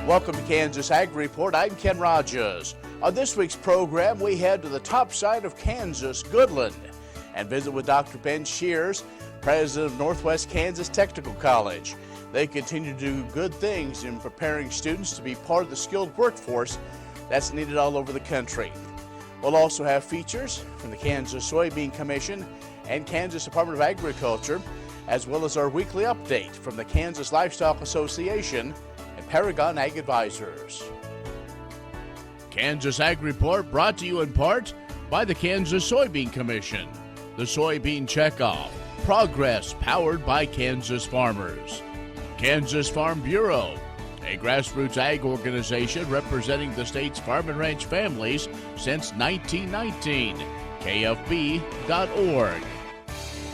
Welcome to Kansas Ag Report. I'm Ken Rogers. On this week's program, we head to the top side of Kansas, Goodland, and visit with Dr. Ben Schears, president of Northwest Kansas Technical College. They continue to do good things in preparing students to be part of the skilled workforce that's needed all over the country. We'll also have features from the Kansas Soybean Commission and Kansas Department of Agriculture, as well as our weekly update from the Kansas Livestock Association and Paragon AG Advisors. Kansas Ag Report brought to you in part by the Kansas Soybean Commission, the Soybean Checkoff, progress powered by Kansas farmers. Kansas Farm Bureau, a grassroots ag organization representing the state's farm and ranch families since 1919, KFB.org.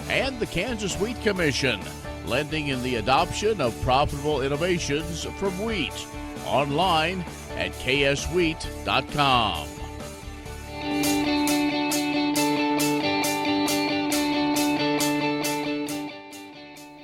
And the Kansas Wheat Commission, lending in the adoption of profitable innovations from wheat, online at kswheat.com.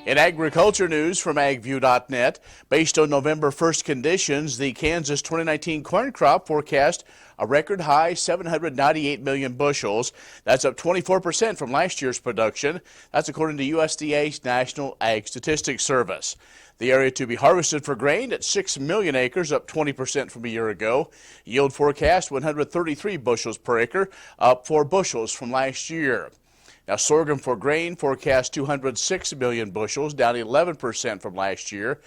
In agriculture news from agview.net, based on November 1st conditions, the Kansas 2019 corn crop forecast a record high 798 million bushels. That's up 24% from last year's production. That's according to USDA's National Ag Statistics Service. The area to be harvested for grain at 6 million acres, up 20% from a year ago. Yield forecast 133 bushels per acre, up 4 bushels from last year. Now, sorghum for grain forecast 206 million bushels, down 11% from last year.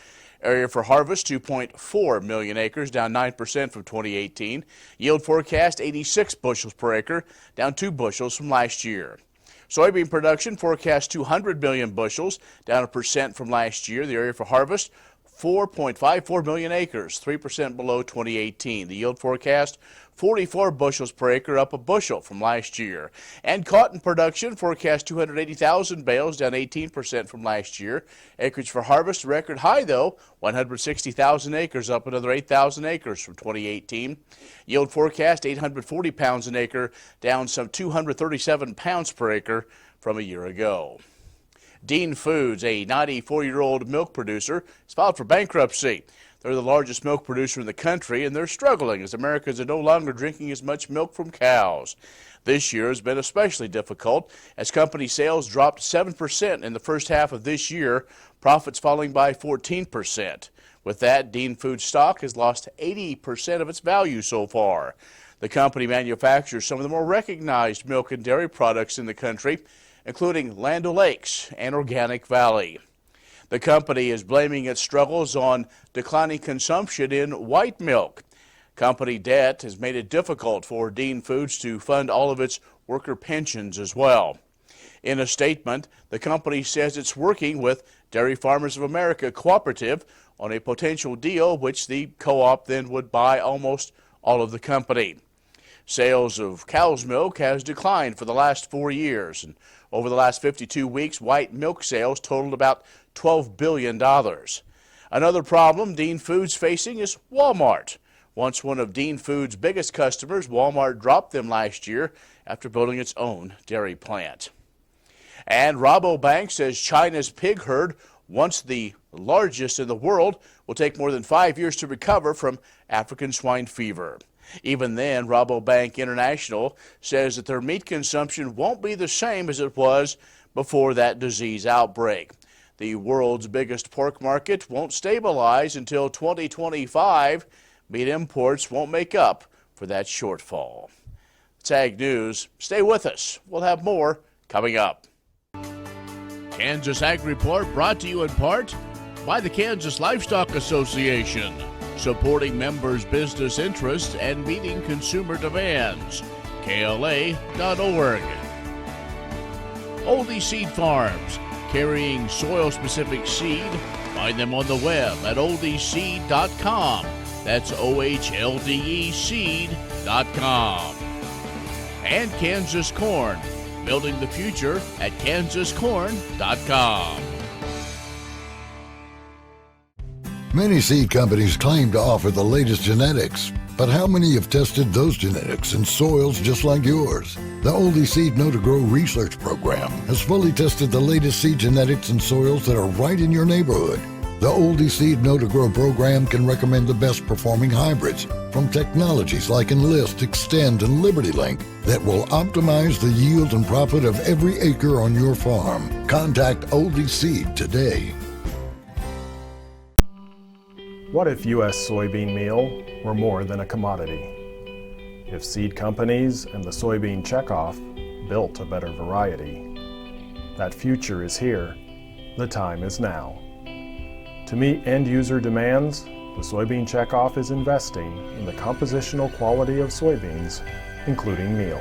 Area for harvest 2.4 million acres, down 9% from 2018. Yield forecast 86 bushels per acre, down 2 bushels from last year. Soybean production forecast 200 million bushels, down 1% from last year. The area for harvest 4.54 million acres, 3% below 2018. The yield forecast 44 bushels per acre, up a bushel from last year. And cotton production forecast 280,000 bales, down 18% from last year. Acreage for harvest record high though, 160,000 acres, up another 8,000 acres from 2018. Yield forecast 840 pounds an acre, down some 237 pounds per acre from a year ago. Dean Foods, a 94-year-old milk producer, has filed for bankruptcy. They're the largest milk producer in the country, and they're struggling as Americans are no longer drinking as much milk from cows. This year has been especially difficult as company sales dropped 7% in the first half of this year, profits falling by 14%. With that, Dean Foods stock has lost 80% of its value so far. The company manufactures some of the more recognized milk and dairy products in the country, including Land O'Lakes and Organic Valley. The company is blaming its struggles on declining consumption in white milk. Company debt has made it difficult for Dean Foods to fund all of its worker pensions as well. In a statement, the company says it's working with Dairy Farmers of America Cooperative on a potential deal which the co-op then would buy almost all of the company. Sales of cow's milk has declined for the last 4 years, and over the last 52 weeks, white milk sales totaled about $12 billion. Another problem Dean Foods facing is Walmart. Once one of Dean Foods' biggest customers, Walmart dropped them last year after building its own dairy plant. And Rabobank says China's pig herd, once the largest in the world, will take more than 5 years to recover from African swine fever. Even then, Rabobank International says that their meat consumption won't be the same as it was before that disease outbreak. The world's biggest pork market won't stabilize until 2025. Meat imports won't make up for that shortfall. It's Ag News. Stay with us. We'll have more coming up. Kansas Ag Report brought to you in part by the Kansas Livestock Association, supporting members' business interests and meeting consumer demands. KLA.org. Oldie Seed Farms, carrying soil-specific seed. Find them on the web at oldieseed.com. That's OHLDE seed.com. And Kansas Corn, building the future at kansascorn.com. Many seed companies claim to offer the latest genetics, but how many have tested those genetics in soils just like yours? The Oldie Seed Know to Grow research program has fully tested the latest seed genetics in soils that are right in your neighborhood. The Oldie Seed Know to Grow program can recommend the best performing hybrids from technologies like Enlist, Extend, and Liberty Link that will optimize the yield and profit of every acre on your farm. Contact Oldie Seed today. What if U.S. soybean meal were more than a commodity? If seed companies and the soybean checkoff built a better variety? That future is here. The time is now. To meet end-user demands, the soybean checkoff is investing in the compositional quality of soybeans, including meal.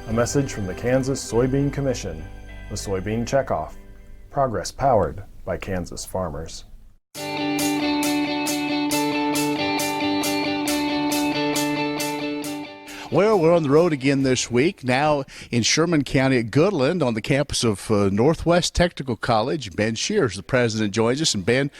A message from the Kansas Soybean Commission, the Soybean Checkoff, progress powered by Kansas farmers. Well, we're on the road again this week, now in Sherman County at Goodland on the campus of Northwest Technical College. Ben Shears, the president, joins us. And Ben,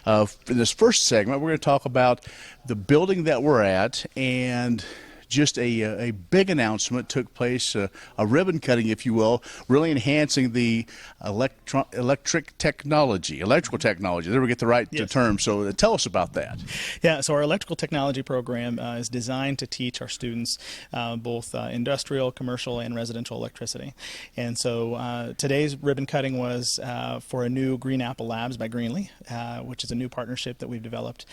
in this first segment, we're going to talk about the building that we're at, and just a big announcement took place, a ribbon cutting, if you will, really enhancing the electrical technology. There we get the right term. So tell us about that. Yeah, so our electrical technology program is designed to teach our students both industrial, commercial, and residential electricity. And so today's ribbon cutting was for a new Green Apple Labs by Greenlee, which is a new partnership that we've developed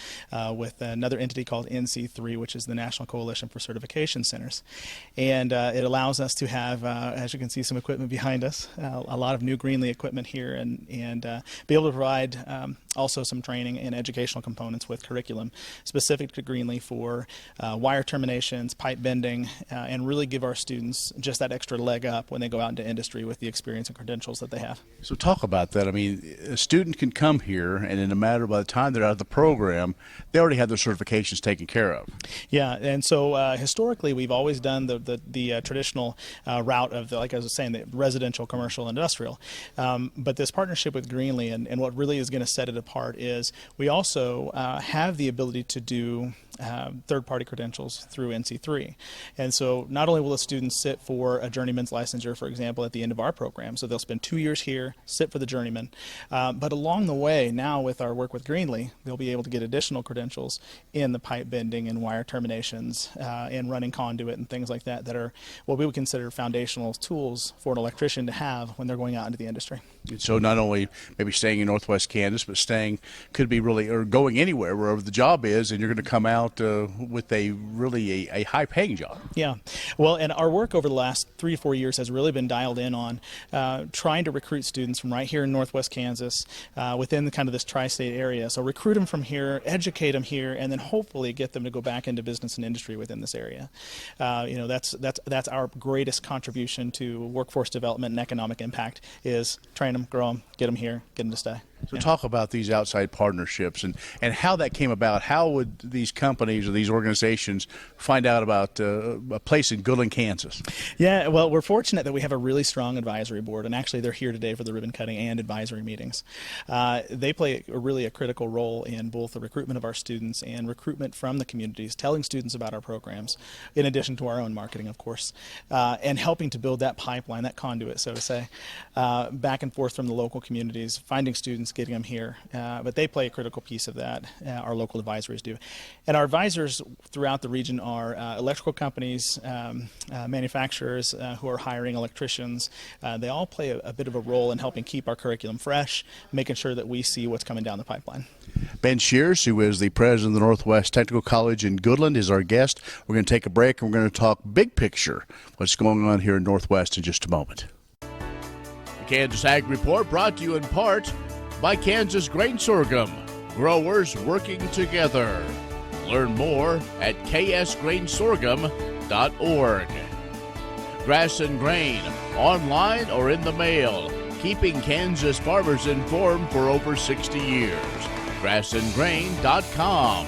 with another entity called NC3, which is the National Coalition for Certification Centers. And it allows us to have, as you can see, some equipment behind us, a lot of new Greenlee equipment here, and be able to provide also some training and educational components with curriculum specific to Greenlee for wire terminations, pipe bending, and really give our students just that extra leg up when they go out into industry with the experience and credentials that they have. So talk about that. I mean, a student can come here, and in a matter by the time they're out of the program, they already have their certifications taken care of. Yeah, and so historically, we've always done the traditional route of, like I was saying, the residential, commercial, industrial. But this partnership with Greenlee, and what really is going to set it apart is we also have the ability to do third-party credentials through NC3. And so not only will the students sit for a journeyman's licensure, for example, at the end of our program, so they'll spend 2 years here, sit for the journeyman, but along the way, now with our work with Greenlee, they'll be able to get additional credentials in the pipe bending and wire terminations and running conduit and things like that are what we would consider foundational tools for an electrician to have when they're going out into the industry. So not only maybe staying in Northwest Kansas, but could be really, or going anywhere wherever the job is, and you're going to come out with a high-paying job. Yeah. Well, and our work over the last 3 to 4 years has really been dialed in on trying to recruit students from right here in Northwest Kansas within the kind of this tri-state area. So recruit them from here, educate them here, and then hopefully get them to go back into business and industry within this area. That's our greatest contribution to workforce development and economic impact, is train them, grow them, get them here, get them to stay. So talk about these outside partnerships and how that came about. How would these companies or these organizations find out about a place in Goodland, Kansas? Yeah, well, we're fortunate that we have a really strong advisory board, and actually they're here today for the ribbon cutting and advisory meetings. They play really a critical role in both the recruitment of our students and recruitment from the communities, telling students about our programs, in addition to our own marketing, of course, and helping to build that pipeline, that conduit, so to say, back and forth from the local communities, finding students, getting them here, but they play a critical piece of that. Our local advisories do. And our advisors throughout the region are electrical companies, manufacturers who are hiring electricians. They all play a bit of a role in helping keep our curriculum fresh, making sure that we see what's coming down the pipeline. Ben Schears, who is the president of the Northwest Technical College in Goodland, is our guest. We're going to take a break, and we're going to talk big picture, what's going on here in Northwest, in just a moment. The Kansas Ag Report brought to you in part by Kansas Grain Sorghum, growers working together. Learn more at ksgrainsorghum.org. Grass and Grain, online or in the mail, keeping Kansas farmers informed for over 60 years. grassandgrain.com.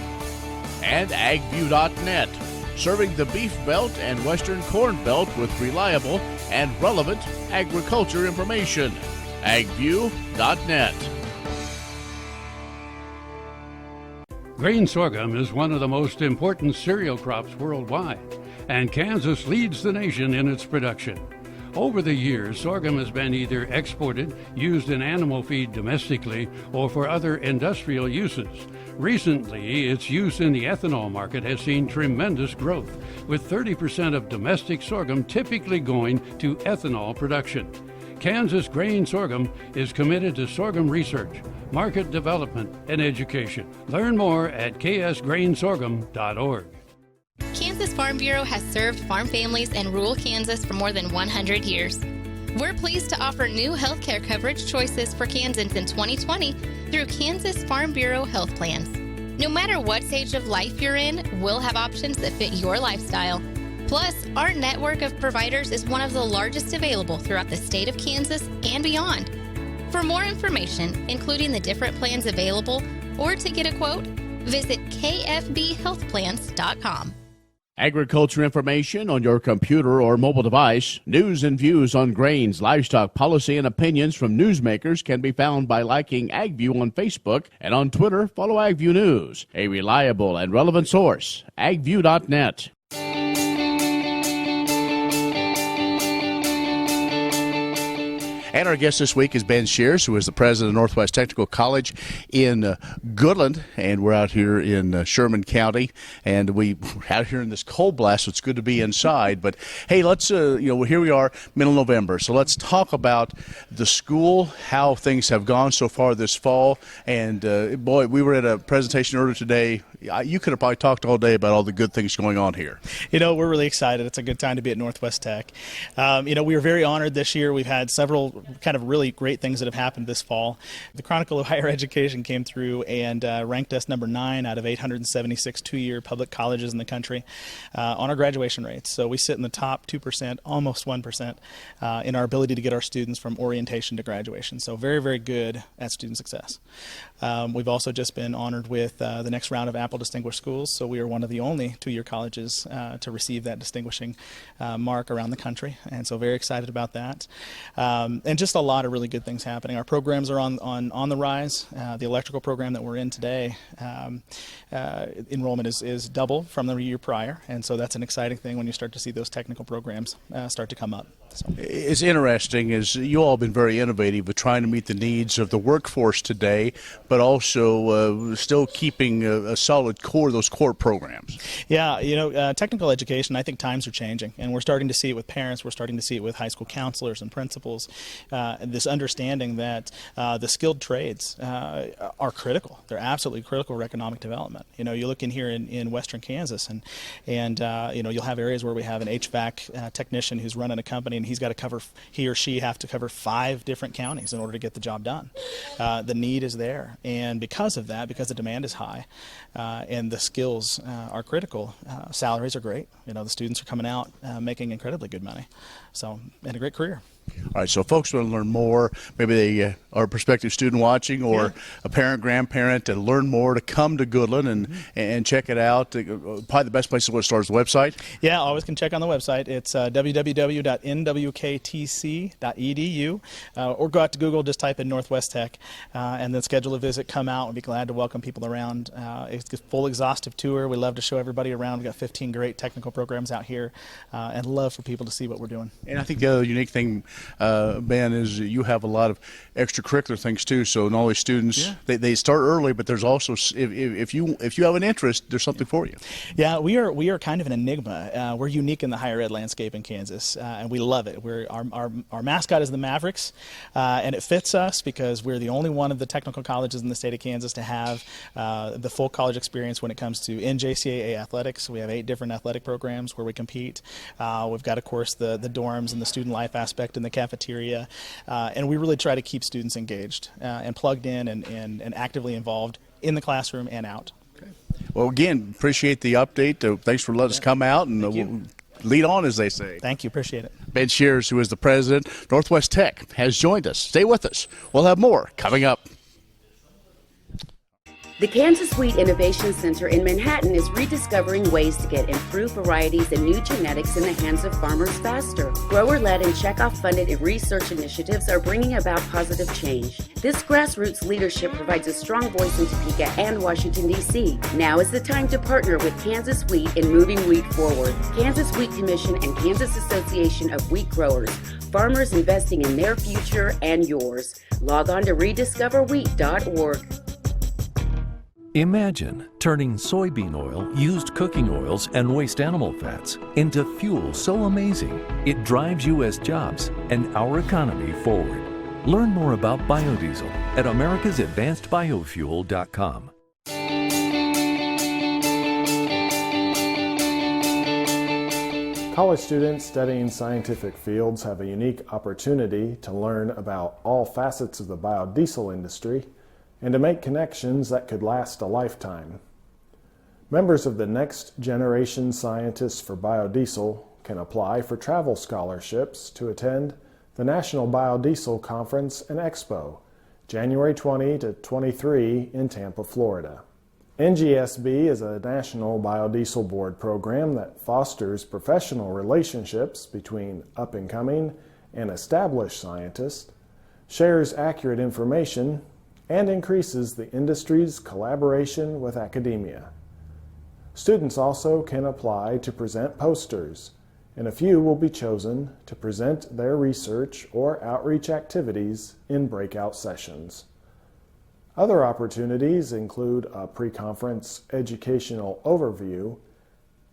And agview.net, serving the Beef Belt and Western Corn Belt with reliable and relevant agriculture information. agview.net. Grain sorghum is one of the most important cereal crops worldwide, and Kansas leads the nation in its production. Over the years, sorghum has been either exported, used in animal feed domestically, or for other industrial uses. Recently, its use in the ethanol market has seen tremendous growth, with 30% of domestic sorghum typically going to ethanol production. Kansas Grain Sorghum is committed to sorghum research, market development, and education. Learn more at ksgrainsorghum.org. Kansas Farm Bureau has served farm families in rural Kansas for more than 100 years. We're pleased to offer new healthcare coverage choices for Kansans in 2020 through Kansas Farm Bureau Health Plans. No matter what stage of life you're in, we'll have options that fit your lifestyle. Plus, our network of providers is one of the largest available throughout the state of Kansas and beyond. For more information, including the different plans available, or to get a quote, visit kfbhealthplans.com. Agriculture information on your computer or mobile device, news and views on grains, livestock, policy, and opinions from newsmakers can be found by liking AgView on Facebook, and on Twitter, follow AgView News, a reliable and relevant source, agview.net. And our guest this week is Ben Shears, who is the president of Northwest Technical College in Goodland, and we're out here in Sherman County, and we're out here in this cold blast, so it's good to be inside. But hey, let's here we are, middle of November, so let's talk about the school, how things have gone so far this fall. And boy, we were at a presentation earlier today. You could have probably talked all day about all the good things going on here. We're really excited. It's a good time to be at Northwest Tech. We were very honored this year. We've had several kind of really great things that have happened this fall. The Chronicle of Higher Education came through and ranked us number 9 out of 876 two-year public colleges in the country on our graduation rates. So we sit in the top 2%, almost 1%, in our ability to get our students from orientation to graduation. So very, very good at student success. We've also just been honored with the next round of Apple Distinguished Schools. So we are one of the only two-year colleges to receive that distinguishing mark around the country. And so very excited about that. And just a lot of really good things happening. Our programs are on the rise. The electrical program that we're in today, enrollment is double from the year prior. And so that's an exciting thing when you start to see those technical programs start to come up. So. It's interesting is you all have been very innovative with trying to meet the needs of the workforce today, but also still keeping a solid core, those core programs. Yeah, technical education, I think times are changing, and we're starting to see it with parents, we're starting to see it with high school counselors and principals, this understanding that the skilled trades are critical. They're absolutely critical for economic development. You look in here in western Kansas, and you'll have areas where we have an HVAC technician who's running a company, and he or she have to cover 5 different counties in order to get the job done. The need is there, and because of that, because the demand is high, and the skills are critical, salaries are great. The students are coming out making incredibly good money, so and a great career. All right, so if folks want to learn more, maybe they are a prospective student watching or a parent, grandparent, to learn more, to come to Goodland and check it out. Probably the best place to start is the website. Yeah, always can check on the website. It's www.nwkt.edu, or go out to Google, just type in Northwest Tech, and then schedule a visit, come out. We'll be glad to welcome people around. It's a full exhaustive tour. We love to show everybody around. We've got 15 great technical programs out here, and love for people to see what we're doing. And I think the other unique thing, Ben, is you have a lot of extracurricular things too. So not only students, they start early, but there's also if you have an interest, there's something for you. Yeah, we are kind of an enigma. We're unique in the higher ed landscape in Kansas, and we love it. Our mascot is the Mavericks, and it fits us because we're the only one of the technical colleges in the state of Kansas to have the full college experience when it comes to NJCAA athletics. We have 8 different athletic programs where we compete. We've got, of course, the dorms and the student life aspect in the cafeteria, and we really try to keep students engaged and plugged in and actively involved in the classroom and out. Okay. Well, again, appreciate the update. Thanks for letting us come out and we'll lead on, as they say. Thank you. Appreciate it. Ben Schears, who is the president, Northwest Tech, has joined us. Stay with us. We'll have more coming up. The Kansas Wheat Innovation Center in Manhattan is rediscovering ways to get improved varieties and new genetics in the hands of farmers faster. Grower-led and checkoff-funded research initiatives are bringing about positive change. This grassroots leadership provides a strong voice in Topeka and Washington, D.C. Now is the time to partner with Kansas Wheat in moving wheat forward. Kansas Wheat Commission and Kansas Association of Wheat Growers. Farmers investing in their future and yours. Log on to rediscoverwheat.org. Imagine turning soybean oil, used cooking oils, and waste animal fats into fuel so amazing it drives U.S. jobs and our economy forward. Learn more about biodiesel at americasadvancedbiofuel.com. College students studying scientific fields have a unique opportunity to learn about all facets of the biodiesel industry and to make connections that could last a lifetime. Members of the Next Generation Scientists for Biodiesel can apply for travel scholarships to attend the National Biodiesel Conference and Expo, January 20 to 23 in Tampa, Florida. NGSB is a National Biodiesel Board program that fosters professional relationships between up-and-coming and established scientists, shares accurate information, and increases the industry's collaboration with academia. Students also can apply to present posters, and a few will be chosen to present their research or outreach activities in breakout sessions. Other opportunities include a pre-conference educational overview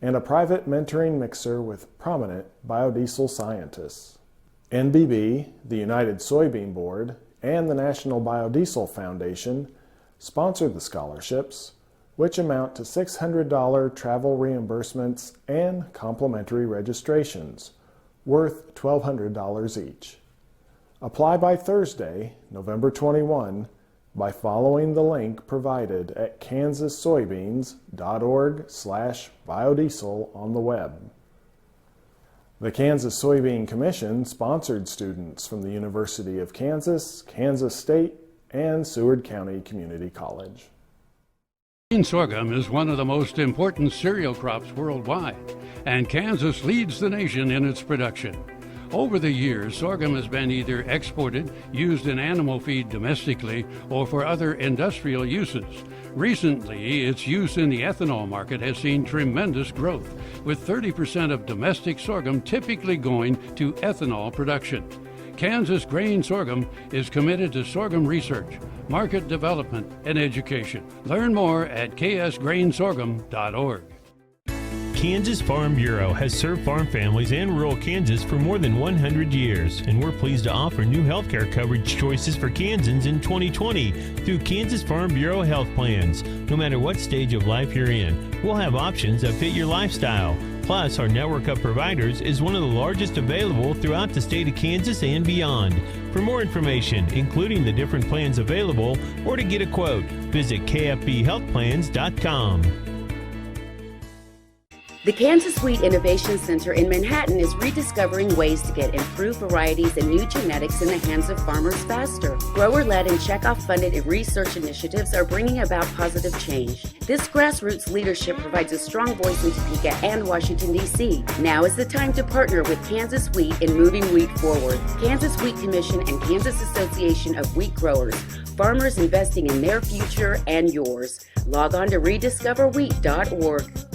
and a private mentoring mixer with prominent biodiesel scientists. NBB, the United Soybean Board, and the National Biodiesel Foundation sponsor the scholarships, which amount to $600 travel reimbursements and complimentary registrations, worth $1,200 each. Apply by Thursday, November 21, by following the link provided at kansassoybeans.org/biodiesel on the web. The Kansas Soybean Commission sponsored students from the University of Kansas, Kansas State, and Seward County Community College. Green sorghum is one of the most important cereal crops worldwide, and Kansas leads the nation in its production. Over the years, sorghum has been either exported, used in animal feed domestically, or for other industrial uses. Recently, its use in the ethanol market has seen tremendous growth, with 30% of domestic sorghum typically going to ethanol production. Kansas Grain Sorghum is committed to sorghum research, market development, and education. Learn more at ksgrainsorghum.org. Kansas Farm Bureau has served farm families and rural Kansas for more than 100 years, and we're pleased to offer new healthcare coverage choices for Kansans in 2020 through Kansas Farm Bureau health plans. No matter what stage of life you're in, we'll have options that fit your lifestyle. Plus, our network of providers is one of the largest available throughout the state of Kansas and beyond. For more information, including the different plans available, or to get a quote, visit kfbhealthplans.com. The Kansas Wheat Innovation Center in Manhattan is rediscovering ways to get improved varieties and new genetics in the hands of farmers faster. Grower-led and checkoff-funded research initiatives are bringing about positive change. This grassroots leadership provides a strong voice in Topeka and Washington, D.C. Now is the time to partner with Kansas Wheat in moving wheat forward. Kansas Wheat Commission and Kansas Association of Wheat Growers. Farmers investing in their future and yours. Log on to rediscoverwheat.org.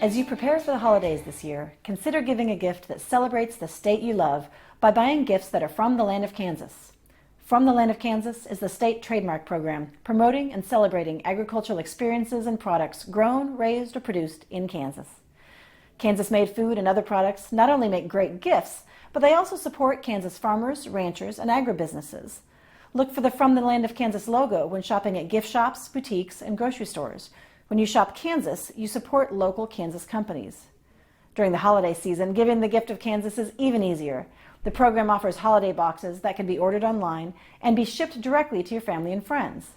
As you prepare for the holidays this year, consider giving a gift that celebrates the state you love by buying gifts that are from the land of Kansas. From the Land of Kansas is the state trademark program promoting and celebrating agricultural experiences and products grown, raised, or produced in Kansas. Kansas-made food and other products not only make great gifts, but they also support Kansas farmers, ranchers, and agribusinesses. Look for the From the Land of Kansas logo when shopping at gift shops, boutiques, and grocery stores. When you shop Kansas, you support local Kansas companies. During the holiday season, giving the gift of Kansas is even easier. The program offers holiday boxes that can be ordered online and be shipped directly to your family and friends.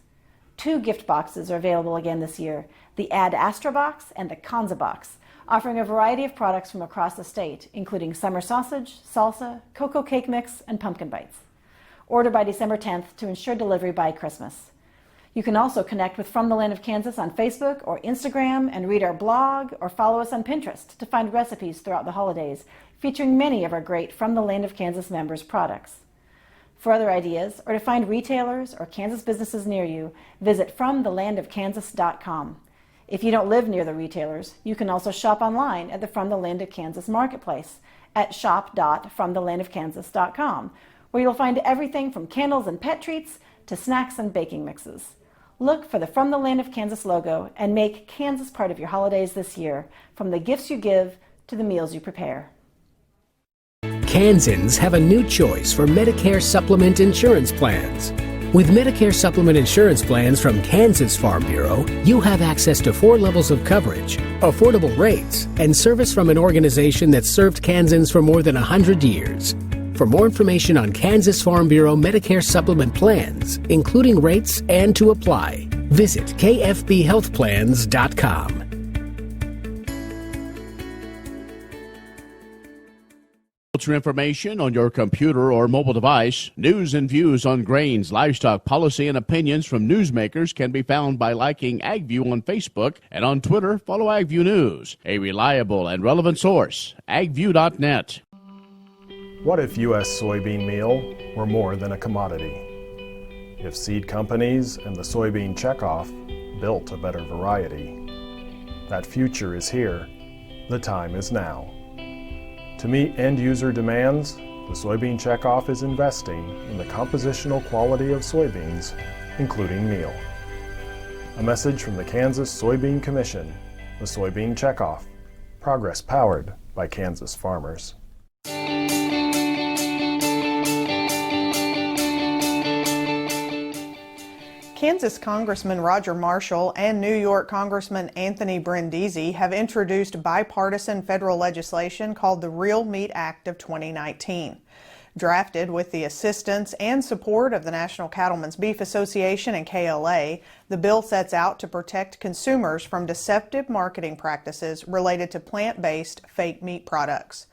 2 gift boxes are available again this year, the Ad Astra box and the Kanza box, offering a variety of products from across the state, including summer sausage, salsa, cocoa cake mix, and pumpkin bites. Order by December 10th to ensure delivery by Christmas. You can also connect with From the Land of Kansas on Facebook or Instagram and read our blog or follow us on Pinterest to find recipes throughout the holidays featuring many of our great From the Land of Kansas members' products. For other ideas or to find retailers or Kansas businesses near you, visit FromTheLandOfKansas.com. If you don't live near the retailers, you can also shop online at the From the Land of Kansas Marketplace at shop.FromTheLandOfKansas.com, where you'll find everything from candles and pet treats to snacks and baking mixes. Look for the From the Land of Kansas logo and make Kansas part of your holidays this year, from the gifts you give to the meals you prepare. Kansans have a new choice for Medicare supplement insurance plans. With Medicare supplement insurance plans from Kansas Farm Bureau, you have access to 4 levels of coverage, affordable rates, and service from an organization that's served Kansans for more than 100 years. For more information on Kansas Farm Bureau Medicare supplement plans, including rates and to apply, visit kfbhealthplans.com. Culture information on your computer or mobile device. News and views on grains, livestock, policy, and opinions from newsmakers can be found by liking AgView on Facebook, and on Twitter, follow AgView News, a reliable and relevant source, agview.net. What if U.S. soybean meal were more than a commodity? If seed companies and the soybean checkoff built a better variety? That future is here. The time is now. To meet end-user demands, the soybean checkoff is investing in the compositional quality of soybeans, including meal. A message from the Kansas Soybean Commission, the Soybean Checkoff, progress powered by Kansas farmers. Kansas Congressman Roger Marshall and New York Congressman Anthony Brindisi have introduced bipartisan federal legislation called the Real Meat Act of 2019. Drafted with the assistance and support of the National Cattlemen's Beef Association and KLA, the bill sets out to protect consumers from deceptive marketing practices related to plant-based fake meat products.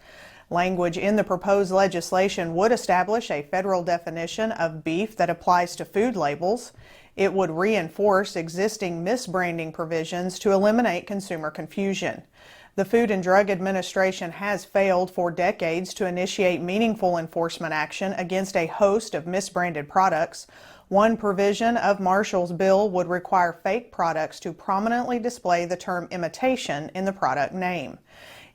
Language in the proposed legislation would establish a federal definition of beef that applies to food labels. It would reinforce existing misbranding provisions to eliminate consumer confusion. The Food and Drug Administration has failed for decades to initiate meaningful enforcement action against a host of misbranded products. One provision of Marshall's bill would require fake products to prominently display the term imitation in the product name.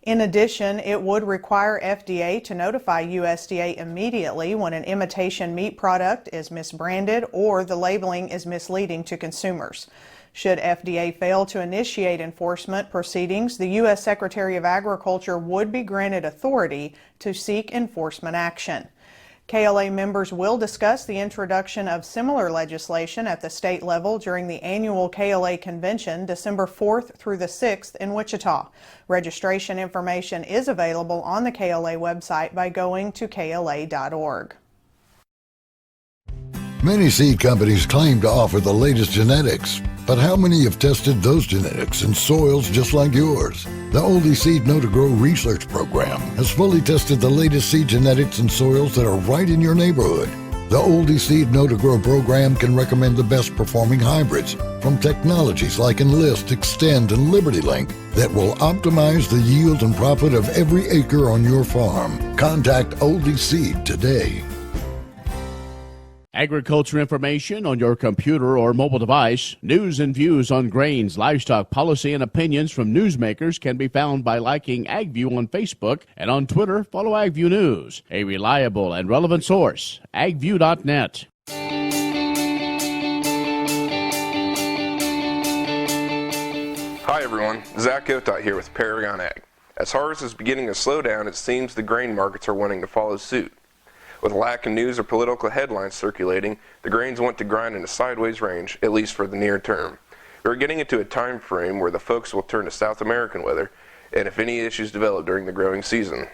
In addition, it would require FDA to notify USDA immediately when an imitation meat product is misbranded or the labeling is misleading to consumers. Should FDA fail to initiate enforcement proceedings, the U.S. Secretary of Agriculture would be granted authority to seek enforcement action. KLA members will discuss the introduction of similar legislation at the state level during the annual KLA convention December 4th through the 6th in Wichita. Registration information is available on the KLA website by going to kla.org. Many seed companies claim to offer the latest genetics, but how many have tested those genetics in soils just like yours? The Oldie Seed Know to Grow research program has fully tested the latest seed genetics in soils that are right in your neighborhood. The Oldie Seed Know to Grow program can recommend the best performing hybrids from technologies like Enlist, Extend, and Liberty Link that will optimize the yield and profit of every acre on your farm. Contact Oldie Seed today. Agriculture information on your computer or mobile device. News and views on grains, livestock, policy, and opinions from newsmakers can be found by liking AgView on Facebook, and on Twitter, follow AgView News, a reliable and relevant source, agview.net. Hi everyone, Zach Otot here with Paragon AG. As harvest is beginning to slow down, it seems the grain markets are wanting to follow suit. With a lack of news or political headlines circulating, the grains want to grind in a sideways range, at least for the near term. We're getting into a time frame where the focus will turn to South American weather, and if any issues develop during the growing season.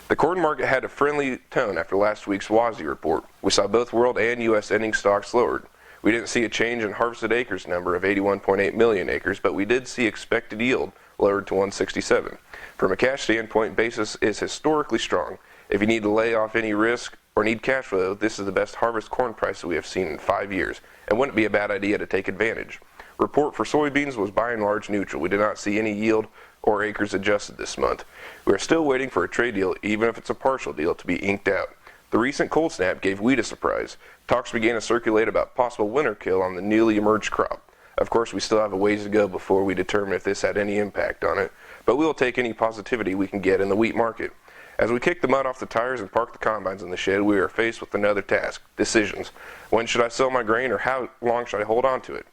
The corn market had a friendly tone after last week's WASDE report. We saw both world and U.S. ending stocks lowered. We didn't see a change in harvested acres number of 81.8 million acres, but we did see expected yield lowered to 167. From a cash standpoint, basis is historically strong. If you need to lay off any risk or need cash flow, this is the best harvest corn price that we have seen in 5 years, and wouldn't be a bad idea to take advantage. Report for soybeans was by and large neutral. We did not see any yield or acres adjusted this month. We are still waiting for a trade deal, even if it's a partial deal, to be inked out. The recent cold snap gave wheat a surprise. Talks began to circulate about possible winter kill on the newly emerged crop. Of course, we still have a ways to go before we determine if this had any impact on it, but we will take any positivity we can get in the wheat market. As we kick the mud off the tires and park the combines in the shed, we are faced with another task: decisions. When should I sell my grain, or how long should I hold on to it?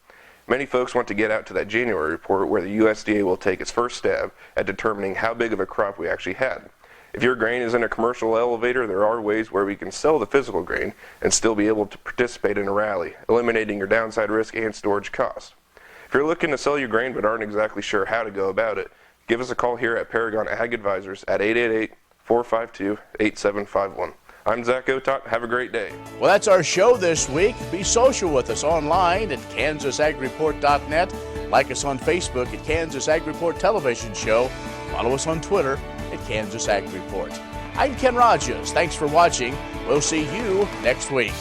Many folks want to get out to that January report where the USDA will take its first stab at determining how big of a crop we actually had. If your grain is in a commercial elevator, there are ways where we can sell the physical grain and still be able to participate in a rally, eliminating your downside risk and storage costs. If you're looking to sell your grain but aren't exactly sure how to go about it, give us a call here at Paragon Ag Advisors at 888-452-8751. I'm Zach Otot. Have a great day. Well, that's our show this week. Be social with us online at KansasAgReport.net. Like us on Facebook at Kansas Ag Report Television Show. Follow us on Twitter at Kansas Ag Report. I'm Ken Rogers. Thanks for watching. We'll see you next week.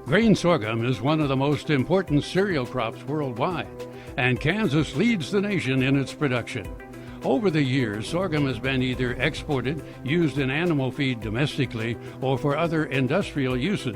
Grain sorghum is one of the most important cereal crops worldwide, and Kansas leads the nation in its production. Over the years, sorghum has been either exported, used in animal feed domestically, or for other industrial uses.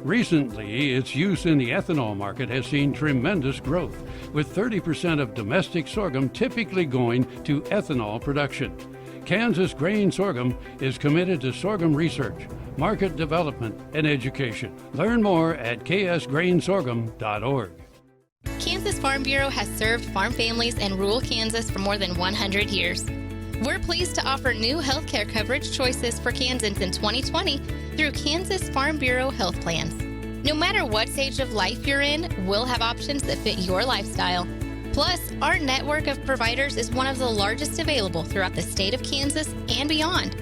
Recently, its use in the ethanol market has seen tremendous growth, with 30% of domestic sorghum typically going to ethanol production. Kansas Grain Sorghum is committed to sorghum research, market development, and education. Learn more at ksgrainsorghum.org. Kansas Farm Bureau has served farm families in rural Kansas for more than 100 years. We're pleased to offer new health care coverage choices for Kansans in 2020 through Kansas Farm Bureau health plans. No matter what stage of life you're in, we'll have options that fit your lifestyle. Plus, our network of providers is one of the largest available throughout the state of Kansas and beyond.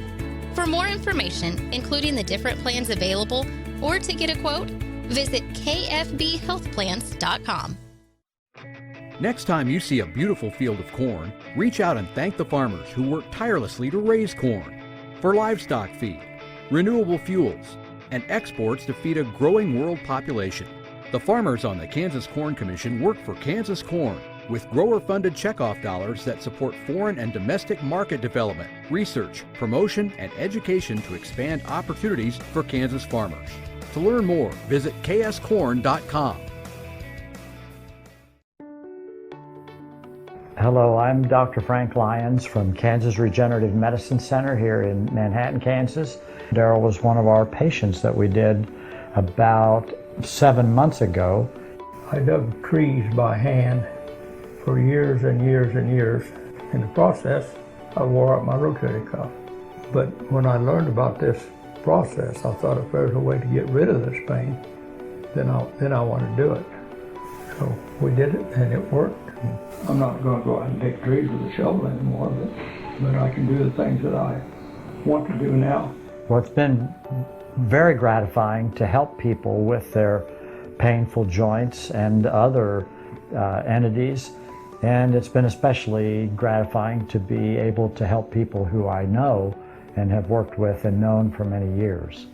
For more information, including the different plans available, or to get a quote, visit kfbhealthplans.com. Next time you see a beautiful field of corn, reach out and thank the farmers who work tirelessly to raise corn for livestock feed, renewable fuels, and exports to feed a growing world population. The farmers on the Kansas Corn Commission work for Kansas Corn with grower-funded checkoff dollars that support foreign and domestic market development, research, promotion, and education to expand opportunities for Kansas farmers. To learn more, visit kscorn.com. Hello, I'm Dr. Frank Lyons from Kansas Regenerative Medicine Center here in Manhattan, Kansas. Daryl was one of our patients that we did about 7 months ago. I dug trees by hand for years and years and years. In the process, I wore out my rotator cuff. But when I learned about this process, I thought if there's a way to get rid of this pain, then I want to do it. So we did it, and it worked. I'm not going to go out and dig trees with a shovel anymore, but I can do the things that I want to do now. Well, it's been very gratifying to help people with their painful joints and other entities, and it's been especially gratifying to be able to help people who I know and have worked with and known for many years.